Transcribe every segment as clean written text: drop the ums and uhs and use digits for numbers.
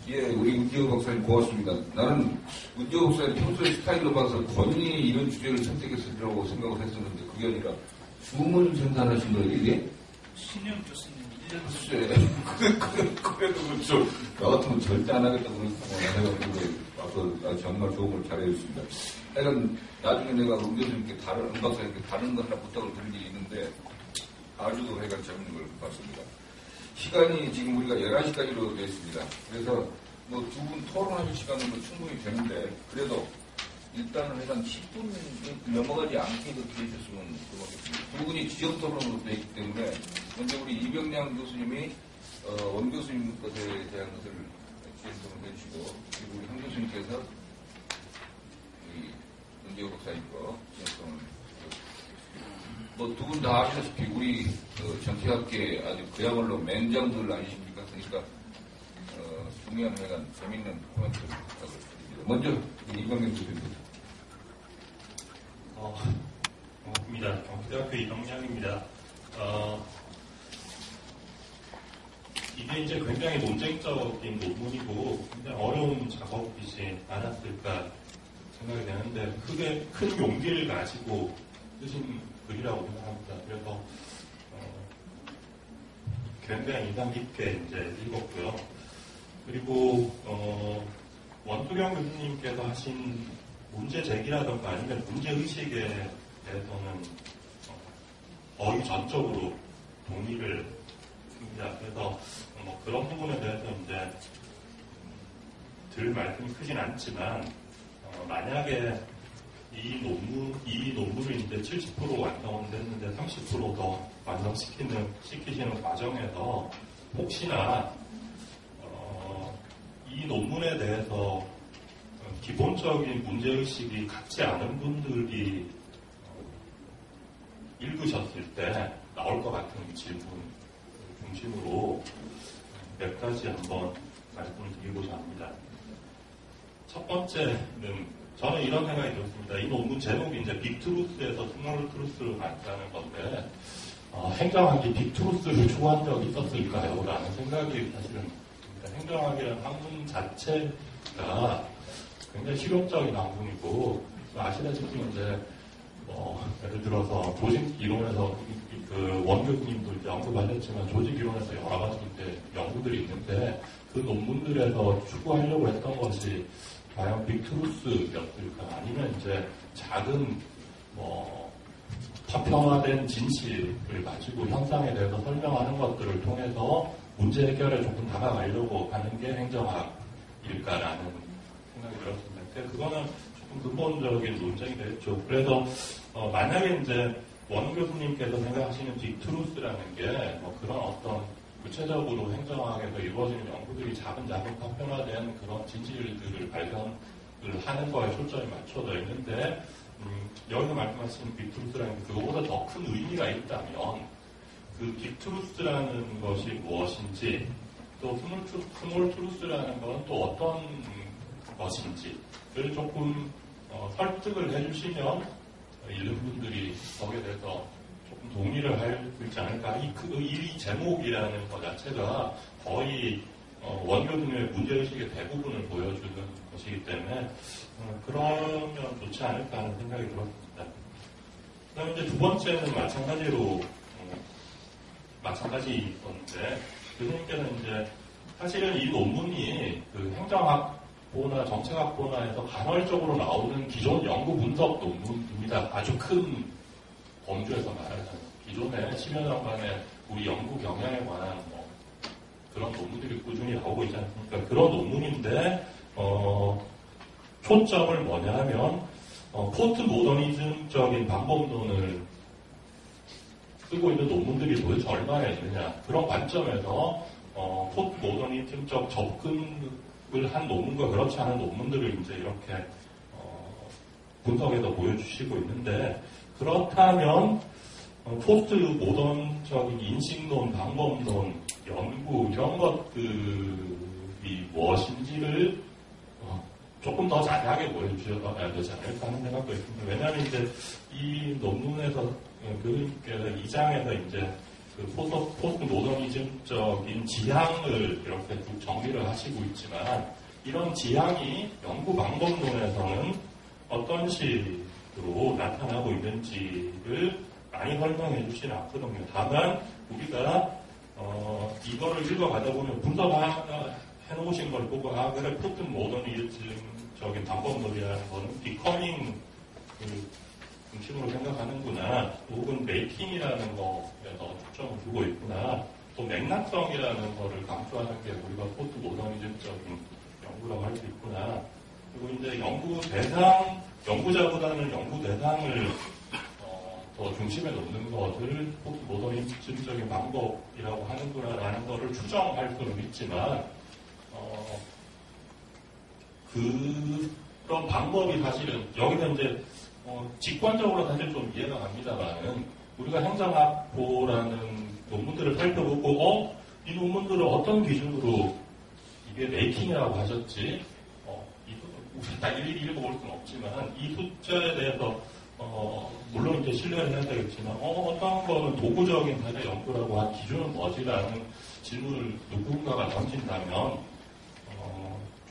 예, 우리 은지호 박사님 고맙습니다. 나는 은지호 박사님 평소에 스타일로 봐서 본인이 이런 주제를 선택했으리라고 생각을 했었는데 그게 아니라 주문 생산하신 거예요, 이게? 신영 교수님 1년 글쎄, 그래도 그렇죠. 나 같으면 절대 안 하겠다고 생각했는데 정말 좋은 걸 잘해줬습니다. 하여간 나중에 내가 은 교수님께 은 박사님께 다른 거 하나 부탁을 드릴 일이 있는데 아주도 하여간 재밌는 걸 봤습니다. 시간이 지금 우리가 11시까지로 되어 있습니다. 그래서 뭐 두 분 토론하실 시간은 뭐 충분히 되는데 그래도 일단은 한 10분 넘어가지 않게 그렇게 해주셨으면 고맙겠습니다. 두 분이 지역 토론으로 되어 있기 때문에 먼저 우리 이병량 교수님이 원 교수님 것에 대한 것을 지적을 해주시고 그리고 우리 한 교수님께서 우리 은지호 박사님 거 지역 토론을 두 분 다 아시다시피 우리 정치학계 아주 그야말로 맹장들 아니십니까? 그러니까 중요한 회관 재밌는 코멘트를 부탁드립니다. 먼저 이병량 교수님. 반갑습니다. 경기대학교 이병량입니다. 이게 이제 굉장히 논쟁적인 논문이고 굉장히 어려운 작업이지 않았을까 생각이 되는데 크게 큰 용기를 가지고 쓰신 글이라고 생각합니다. 그래서 굉장히 인상 깊게 이제 읽었고요. 그리고 원수경 교수님께서 하신 문제 제기라든가 아니면 문제 의식에 대해서는 거의 전적으로 동의를 합니다. 그래서 그런 부분에 대해서 이제 들 말씀이 크진 않지만 만약에 이 논문을 이제 70% 완성은 됐는데 30% 더 완성시키시는 과정에서 혹시나 이 논문에 대해서 기본적인 문제의식이 같지 않은 분들이 읽으셨을 때 나올 것 같은 질문 중심으로 몇 가지 한번 말씀을 드리고자 합니다. 첫 번째는 저는 이런 생각이 들었습니다. 이 논문 제목이 이제 빅트루스에서 스몰 트루스로 갔다는 건데 행정학이 빅트루스를 추구한 적이 있었을까요? 라는 생각이 사실은 행정학이라는 학문 자체가 굉장히 실용적인 학문이고 아시다시피 이제 예를 들어서 조직 이론에서 원 교수님도 이제 언급하셨지만 조직 이론에서 여러 가지 이제 연구들이 있는데 그 논문들에서 추구하려고 했던 것이 과연 빅트루스였을까 아니면 이제 작은 파편화된 진실을 가지고 현상에 대해서 설명하는 것들을 통해서 문제 해결에 조금 다가가려고 하는 게 행정학일까라는 생각이 들었습니다. 그거는 조금 근본적인 논쟁이 되겠죠. 그래서 만약에 이제 원 교수님께서 생각하시는 빅트루스라는 게 그런 어떤 구체적으로 행정학에서 이루어지는 연구들이 작은 파편화된 그런 진실들을 발견을 하는 거에 초점이 맞춰져 있는데 여기서 말씀하시는 빅트루스라는 게 그거보다 더 큰 의미가 있다면 그 빅트루스라는 것이 무엇인지 또 스몰 트루스라는 건 또 어떤 것인지를 조금 설득을 해주시면 읽는 분들이 거기에 대해서 조금 동의를 할 수 있지 않을까. 이 제목이라는 것 자체가 거의 원 교수님의 문제의식의 대부분을 보여주는 것이기 때문에 그러면 좋지 않을까 하는 생각이 들었습니다. 그 다음에 이제 두 번째는 마찬가지 건데 교수님께서는 이제 사실은 이 논문이 그 행정학보나 정책학보나에서 간헐적으로 나오는 기존 연구 분석 논문입니다. 아주 큰 범주에서 말하자면 기존에 10여 년간의 우리 연구 경향에 관한 그런 논문들이 꾸준히 나오고 있지 않습니까? 그런 논문인데 초점을 뭐냐 하면 포스트 모더니즘적인 방법론을 쓰고 있는 논문들이 도대체 얼마나 있느냐 그런 관점에서 포스트 모더니즘적 접근을 한 논문과 그렇지 않은 논문들을 이제 이렇게 분석해서 보여주시고 있는데 그렇다면 포스트 모던적인 인식론, 방법론, 연구 이런 것들이 무엇인지를 조금 더 자세하게 보여주셔야 되지 않을까 하는 생각도 있습니다. 왜냐하면 이제 이 논문에서 교수님께서 2장에서 이제 그 포스트 모더니즘적인 지향을 이렇게 쭉 정리를 하시고 있지만 이런 지향이 연구 방법론에서는 어떤 식으로 나타나고 있는지를 많이 설명해 주지는 않거든요. 다만 우리가 이거를 읽어가다 보면 분석해 놓으신 걸 보고 그래 포스트 모더니즘적인 방법론이라는 거는 비커밍 중심으로 생각하는구나. 혹은 메이킹이라는 거에 더 초점을 두고 있구나. 또 맥락성이라는 거를 강조하는 게 우리가 포스트 모더니즘적인 연구라고 할 수 있구나. 그리고 이제 연구자보다는 연구 대상을 더 중심에 놓는 것을 포스트 모더니즘적인 방법이라고 하는구나라는 거를 추정할 수는 있지만, 그런 방법이 사실은 여기서 이제 직관적으로 사실 좀 이해가 갑니다만은 우리가 행정학보라는 논문들을 살펴보고 이 논문들을 어떤 기준으로 이게 메이킹이라고 하셨지 우리 다 일일이 읽어볼 수는 없지만 이 숫자에 대해서 물론 이제 신뢰를 해야 되겠지만 어떤 거는 도구적인 사회 연구라고 한 기준은 뭐지라는 질문을 누군가가 던진다면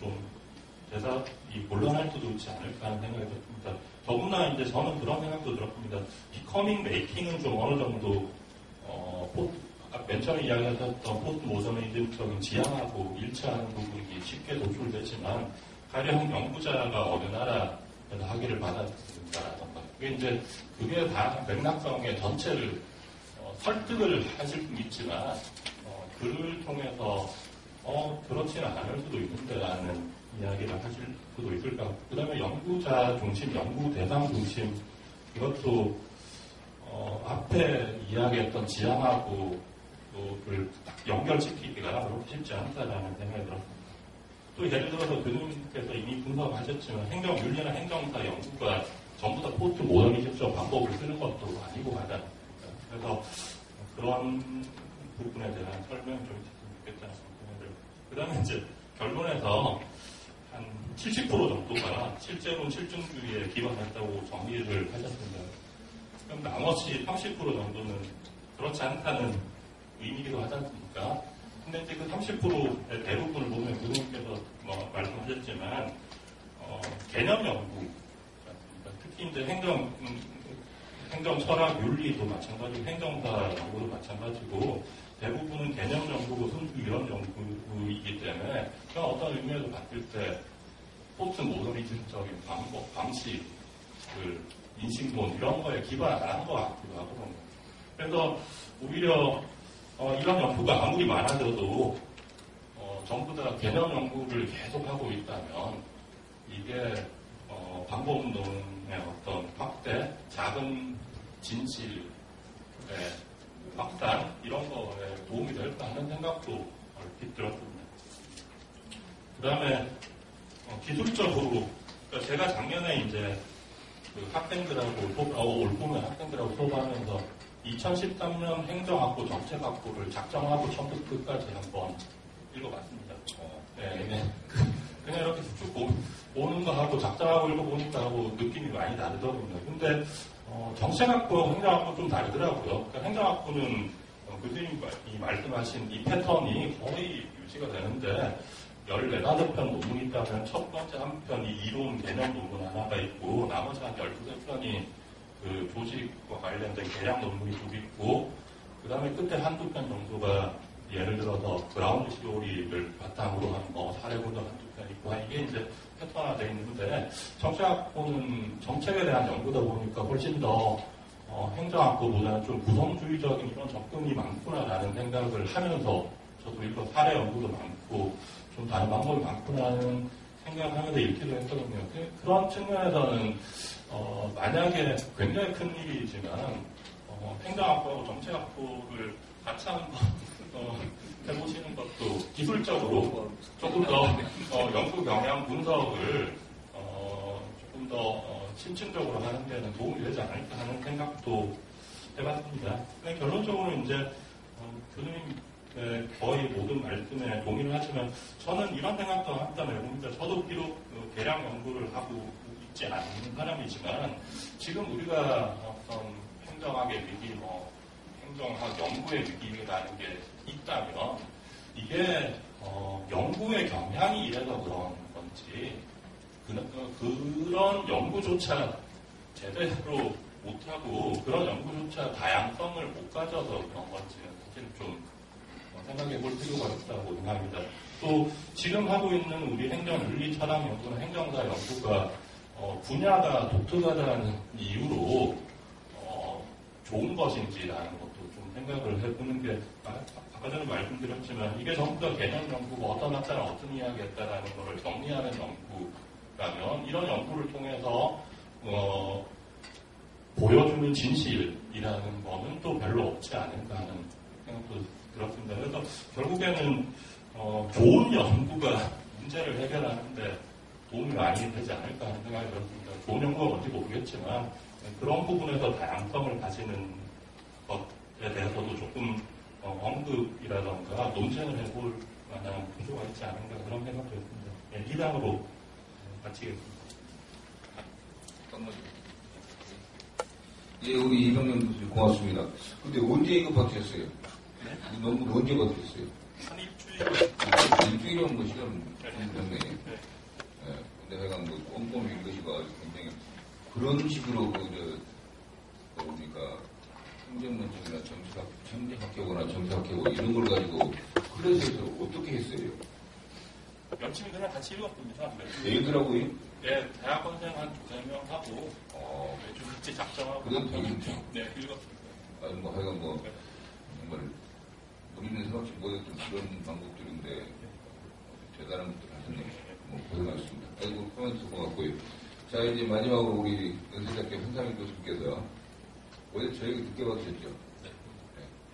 좀 대답이 곤란할 수도 있지 않을까 하는 생각이 듭니다. 더구나 이제 저는 그런 생각도 들었습니다. 비커밍 메이킹은 좀 어느 정도 맨 처음에 이야기하셨던 포스트 모더니즘적인 지향하고 일치하는 부분이 쉽게 노출되지만 가령 연구자가 어느 나라에서 학위를 받았다라던가 그게 다 맥락성의 전체를 설득을 하실 수 있지만 글을 통해서 그렇지는 않을 수도 있는데라는 이야기를 하실 수도 있을까. 그 다음에 연구자 중심, 연구 대상 중심, 이것도, 앞에 이야기했던 지향하고, 를 연결시키기가 그렇게 쉽지 않다라는 생각이 들었습니다. 또 예를 들어서 교수님께서 이미 분석하셨지만 행정윤리나 행정사 연구가 전부 다 포스트 모더니즘적 방법을 쓰는 것도 아니고 하다. 그래서 그런 부분에 대한 설명 좀 있었으면 좋겠다는 생각을. 그 다음에 이제 결론에서 한 70% 정도가 실제로는 실증주의에 기반했다고 정리를 하셨습니다. 그럼 나머지 30% 정도는 그렇지 않다는 의미기도 하지 않습니까? 근데 이제 그 30%의 대부분을 보면 교수님께서 말씀하셨지만, 개념 연구, 특히 이제 행정 철학 윤리도 마찬가지고 행정사 연구도 마찬가지고 대부분은 개념 연구고 순수 이론 연구이기 때문에 그냥 어떤 의미에서 봤을 때 포스트 모더니즘적인 방법, 방식, 인식론 이런 거에 기반 안 한 것 같기도 하거든요. 그래서 오히려 이런 연구가 아무리 많아져도 전부 다 개념 연구를 계속하고 있다면 이게 방법론의 어떤 확대, 작은 진실의 확산 이런 거에 도움이 될까 하는 생각도 얼핏 들었습니다. 그 다음에 기술적으로 그러니까 제가 작년에 이제 그 학생들하고 올 봄에 학생들하고 수업하면서 2013년 행정학부 정책학부를 작정하고 처음부터 끝까지 한번 읽어봤습니다. 네. 그냥 이렇게 쭉 보는 거 하고 작정하고 읽어보니까 하고 느낌이 많이 다르더군요. 근데 정책학부하고 행정학부 좀 다르더라고요. 그러니까 행정학부는 교수님이 말씀하신 이 패턴이 거의 유지가 되는데 14, 15편 논문이 있다면 첫 번째 한 편이 이론 개념 논문 하나가 있고 나머지 한 12편이 그 조직과 관련된 개량 논문이 쭉 있고 그 다음에 끝에 한두 편 정도가 예를 들어서 그라운드 시오리를 바탕으로 한 사례보다 한두 편 있고 이게 이제 패턴화되어 있는데 정책학부는 정책에 대한 연구다 보니까 훨씬 더 행정학부보다는 좀 구성주의적인 이런 접근이 많구나라는 생각을 하면서 저도 이거 사례 연구도 많고 좀 다른 방법이 많구나라는 생각을 하면서 읽기도 했거든요. 그런 측면에서는 만약에 굉장히 큰 일이지만 행정학부하고 정책학부를 같이 한번 해보시는 것도 기술적으로 조금 더 연구 경향 분석을 조금 더 심층적으로 하는 데는 도움이 되지 않을까 하는 생각도 해봤습니다. 결론적으로 이제 교수님 거의 모든 말씀에 동의를 하지만 저는 이런 생각도 한다면 해봅니다. 저도 비록 개량 연구를 하고 있지 않는 사람이지만 지금 우리가 어떤 행정학의 위기, 행정학 연구의 위기라는 게 있다면 이게 연구의 경향이 이래서 그런 건지 그런 연구조차 제대로 못하고 그런 연구조차 다양성을 못 가져서 그런 건지 사실 좀 생각해 볼 필요가 있다고 생각합니다. 또 지금 하고 있는 우리 행정윤리 철학 연구나 행정사 연구가 분야가 독특하다는 이유로 좋은 것인지라는 것도 좀 생각을 해보는 게 아까 전에 말씀드렸지만 이게 전부 다 개념 연구고 어떤 학자는 어떤 이야기 했다라는 것을 정리하는 연구라면 이런 연구를 통해서 보여주는 진실이라는 거는 또 별로 없지 않을까 하는 생각도 들었습니다. 그래서 결국에는 좋은 연구가 문제를 해결하는데 도움이 많이 되지 않을까 하는 생각이 들었습니다. 좋은 연구가 뭔지 모르겠지만 그런 부분에서 다양성을 가지는 것에 대해서도 조금 언급이라던가 논쟁을 해볼 만한 필요가 있지 않은가 그런 생각도 했습니다. 네, 이상으로 마치겠습니다. 예, 우리 이병렬 교수님 고맙습니다. 근데 언제 이거 받으셨어요? 네? 논문 언제 받으셨어요? 한 일주일. 일주일이면 뭐 시간은 좀 됐네. 예, 근데 내가 뭐 꼼꼼히 읽으시고 굉장히 그런 식으로 뭡니까 행정문제나 정책학회고나 정책학회고 이런 걸 가지고 클래스에서 어떻게 했어요? 열심히 그냥 같이 읽었습니다. 얘들하고요? 네, 대학원생 한 2-3명 하고 매주 같이 작정하고 그건 되겠죠. 네, 읽었습니다. 아니 뭐 하여간 뭐 정말 우리는 생각지 못했던 그런 방법들인데 대단한 것들 하셨네요. 뭐 고생하셨습니다. 아이고 코멘트 고맙고요. 자 이제 마지막으로 우리 연세대학교 한상일 교수님께서 어제 저 얘기 듣게 받으셨죠? 네.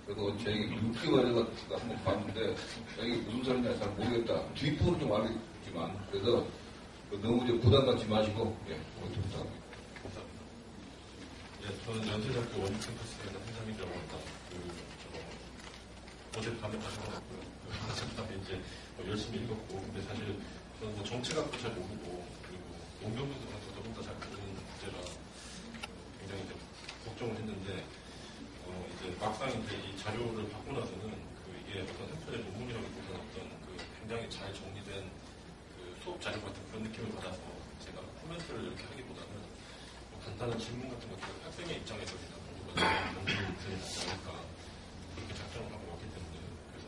저도 저 얘기 늦게 받아가지고 한번 봤는데 이게 무슨 소리냐 잘 모르겠다. 뒷부분 좀 알겠지만 그래서 너무 부담 갖지 마시고 어떻게 부탁합니다. 예, 저는 연세대학교 원주 캠퍼스에 있는 한상일이라고 합니다. 어젯밤에 가셔가지고요. 어젯밤에 이제 열심히 읽었고, 근데 사실 저는 뭐 정치학도 잘 모르고, 그리고 농경분석 같은 거 더욱더 잘 모르는 주제라 굉장히 이제 걱정을 했는데, 이제 막상 이제 이 자료를 받고 나서는 이게 어떤 한편의 논문이라기보다는 어떤 굉장히 잘 정리된 수업 자료 같은 그런 느낌을 받아서 제가 코멘트를 이렇게 하기보다는 간단한 질문 같은 것들 학생의 입장에서 그냥 공부가 연구들이 낫지 않을까 그렇게 작정을 하고 왔기 때문에 그래서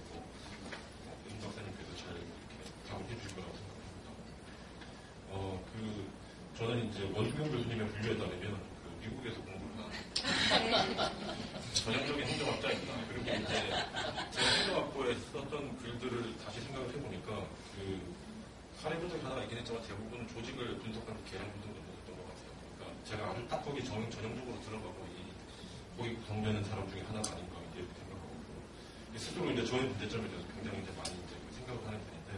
임 박사님께서 잘 이렇게 답을 해주실 거라고 생각합니다. 저는 이제 원수경 교수님의 분류에 따르면 미국에서 공부를 한 전형적인 행정학자입니다. 그리고 이제 제가 행정학부에 썼던 글들을 다시 생각을 해보니까 사례 분석이 하나가 있긴 했지만 대부분 조직을 분석하는 계량 분석을 했던 것 같아요. 그러니까 제가 아주 딱 거기 전형적으로 들어가고 거기 구성되는 사람 중에 하나가 아닌가 이렇게 생각하고 스스로 이제 저의 문제점에 대해서 굉장히 이제 많이 이제 생각을 하는 편인데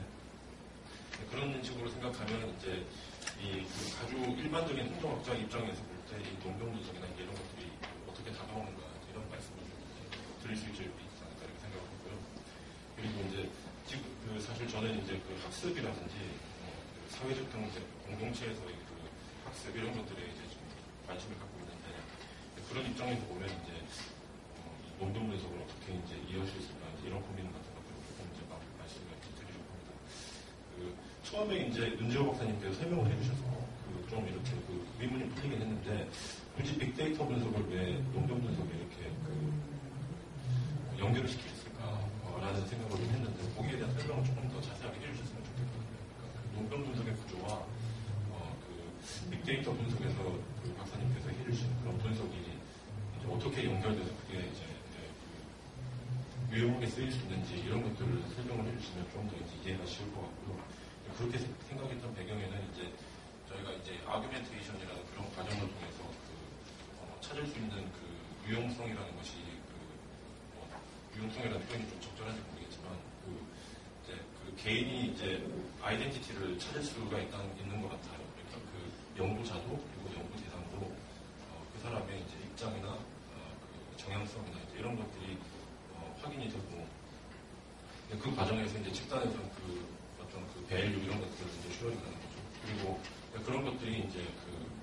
그런 식으로 생각하면 이제 아주 일반적인 행정학자 입장에서 볼 때 이 농경 분석이나 이런 것들이 어떻게 다가오는가 이런 말씀을 드릴 수 있지 않을까 이렇게 생각하고요. 그리고 이제 지금 사실 저는 이제 학습이라든지 사회적 경제, 공동체에서의 학습 이런 것들에 이제 좀 관심을 갖고 있는데 그런 입장에서 보면 이제 농경 분석을 어떻게 이제 이어질 수 있을까 이런 고민 같은 것들을 조금 이제 말씀을 드리려고 합니다. 처음에 이제 은지호 박사님께서 설명을 해주셔서 좀 이렇게 의문이 풀리긴 했는데 굳이 빅데이터 분석을 왜 농경 분석에 이렇게 연결을 시켰을까라는 생각을 했는데 거기에 대한 설명을 조금 더 자세하게 해주셨으면 좋겠거든요. 그러니까 농경 분석의 구조와 빅데이터 분석에서 박사님께서 해주신 그런 분석이 이제 어떻게 연결돼서 그게 이제 유용하게 쓰일 수 있는지 이런 것들을 설명을 해주시면 좀 더 이해가 쉬울 것 같고요. 그렇게 생각했던 배경에는 이제 저희가 이제 아규멘테이션이라는 그런 과정을 통해서 찾을 수 있는 유용성이라는 것이 유용성이라는 표현이 좀 적절한지 모르겠지만 이제 개인이 이제 아이덴티티를 찾을 수가 있는 것 같아요. 그러니까 연구자도 그리고 연구 대상도 그 사람의 이제 입장이나 정향성이나 이제 이런 것들이 확인이 되고 그 과정에서 이제 집단에서 어떤 밸류 이런 것들을 이제 수혈이 가는 거죠. 그리고 그런 것들이 이제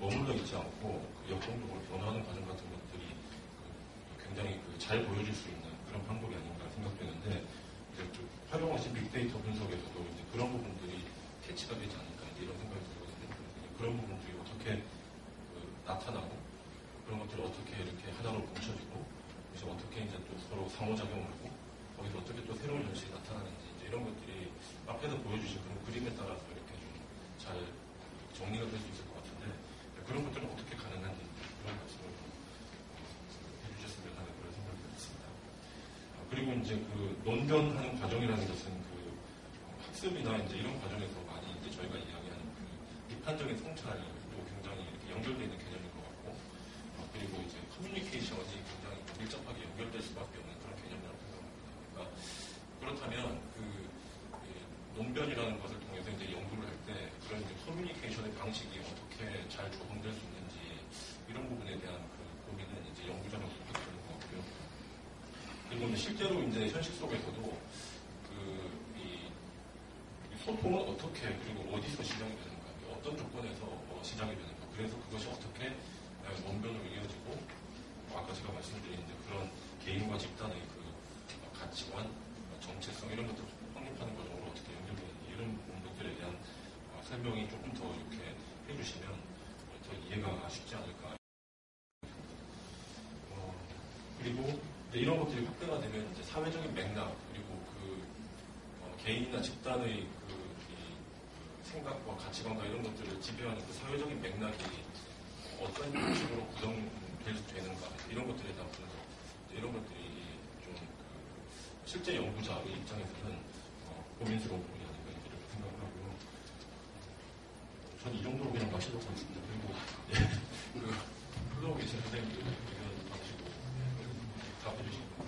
머물러 있지 않고 역동적으로 변화하는 과정 같은 것들이 굉장히 잘 보여줄 수 있는 그런 방법이 아닌가 생각되는데 이제 좀 활용하신 빅데이터 분석에서도 이제 그런 부분들이 캐치가 되지 않을까 이제 이런 생각이 들거든요. 그런 부분들이 어떻게 나타나고 그런 것들을 어떻게 이렇게 하나로 뭉쳐지고 그래서 어떻게 이제 또 서로 상호작용을 하고 거기서 어떻게 또 새로운 현실이 나타나는지 이제 이런 것들이 앞에서 보여주신 그런 그림에 따라서 이렇게 좀 잘 정리가 될 수 있을 것 같은데 그런 것들은 어떻게 가능한지 그런 말씀을 해주셨으면 하는 그런 생각이 들었습니다. 그리고 이제 논변하는 과정이라는 것은 학습이나 이제 이런 과정에서 많이 이제 저희가 이야기하는 비판적인 성찰도 굉장히 이렇게 연결되어 있는 개념인 것 같고 그리고 이제 커뮤니케이션이 굉장히 밀접하게 연결될 수밖에 없는 그런 개념이라고 생각합니다. 그러니까 그렇다면 논변이라는 것을 통해서 이제 연구를 할 때 그런 이제 커뮤니케이션의 방식이 어떻게 잘 조성될 수 있는지 이런 부분에 대한 고민은 이제 연구자는 하게 되는 것 같고요. 그리고 이제 실제로 이제 현실 속에서도 이 소통은 어떻게 그리고 어디서 시작이 되는가, 어떤 조건에서 시작이 되는가, 그래서 그것이 어떻게 원변으로 이어지고 아까 제가 말씀드린 이제 그런 개인과 집단의 가치관, 정체성 이런 것들 확립하는 과정으로 어떻게 연결되는지 이런 부분들에 대한 설명이 조금 더 이렇게 해주시면 더 이해가 쉽지 않을까. 그리고 이런 것들이 확대가 되면 이제 사회적인 맥락 그리고 개인이나 집단의 이 생각과 가치관과 이런 것들을 지배하는 사회적인 맥락이 어떤 방식으로 구성되는가 이런 것들에 대한 분석 이런 것들이 좀 실제 연구자의 입장에서는 고민스러운 부분이 아닌가 이렇게 생각을 하고요. 저는 이 정도로 그냥 마치도록 하겠습니다. 그리고 흘러오고 계신 선생님들 의견 봐주시고 답해주시고